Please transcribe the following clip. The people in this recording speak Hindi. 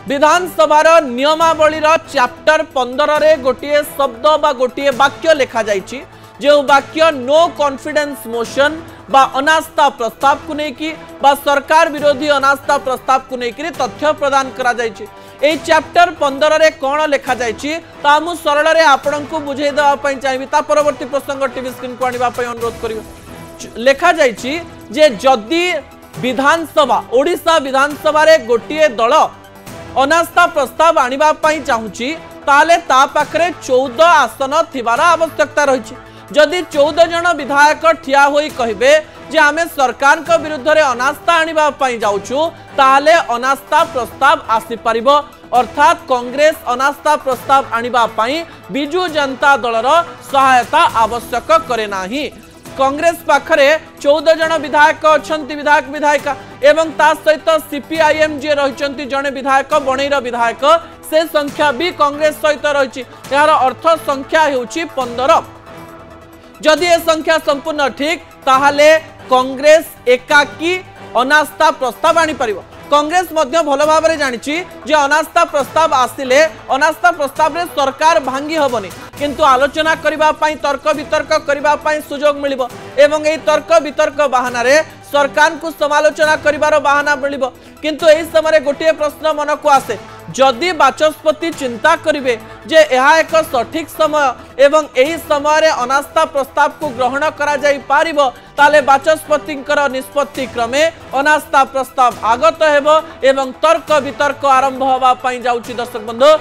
विधानसभार नियमावलीर चैप्टर 15 रे गोटे शब्द बा गोटे वाक्य लिखा जाइछि जो वाक्य नो कॉन्फिडेंस मोशन बा अनास्था प्रस्ताव को लेकिन बा सरकार विरोधी अनास्था प्रस्ताव को लेकिन तथ्य प्रदान करा जाइछि। ए चैप्टर 15 रे कौन लिखा जाइछि ता मु सरल रे आपन को बुझे देबा पई चाहिबी ता परवर्ती प्रसंग टीवी स्क्रीन को आनिबा पई अनुरोध करियो। लिखा जाइछि जे जदि विधानसभा ओडिशा विधानसभा रे गोटे दल अनास्था प्रस्ताव आनिबा पई चाहुछि ताले ता पाखरे 14 आसन थिबार आवश्यकता रहिछि। जदि 14 जन विधायक ठिया होई कहिबे जे आमे सरकार को विरुद्ध रे अनास्था आनिबा पई जाउछु ताले अनास्था प्रस्ताव आसी परिबो अर्थात कांग्रेस अनास्था प्रस्ताव आनिबा पई बिजू जनता दलर सहायता आवश्यक करे नाही। कांग्रेस पाखरे 14 जन विधायक अछंती विधायक विधायिका एवं ता सहित सीपीआईएम जे रहिचंती जने विधायक बणईर विधायक से संख्या भी कांग्रेस सहित रहिछि। यार अर्थ संख्या हेउछि 15। जदि ए संख्या संपूर्ण ठीक ताहाले कांग्रेस एकाकी अनास्था प्रस्ताव आनी परिबो। कांग्रेस मध्य भल भाव में जानिछि जे अनास्था प्रस्ताव आसिले अनास्था प्रस्ताव रे सरकार भांगी हबनी किंतु आलोचना करिबा पई तर्क वितर्क करिबा पई सुजोग मिलिबो एवं एई तर्क वितर्क बहाना रे सरकार को समालोचना करिबार बहाना मिलिबो। किंतु एई समय गोटे प्रश्न मन को आसे जदि बाचस्पति चिंता करिवे जे यह एक सठिक समय एवं एही समय रे अनास्था प्रस्ताव को ग्रहण करा जाई पारिबो ताले बाचस्पतिंकर निष्पत्ति क्रमे अनास्था प्रस्ताव आगत हेबो एवं तर्क वितर्क आरंभ होबा पई जाउछि। दर्शक बंधु।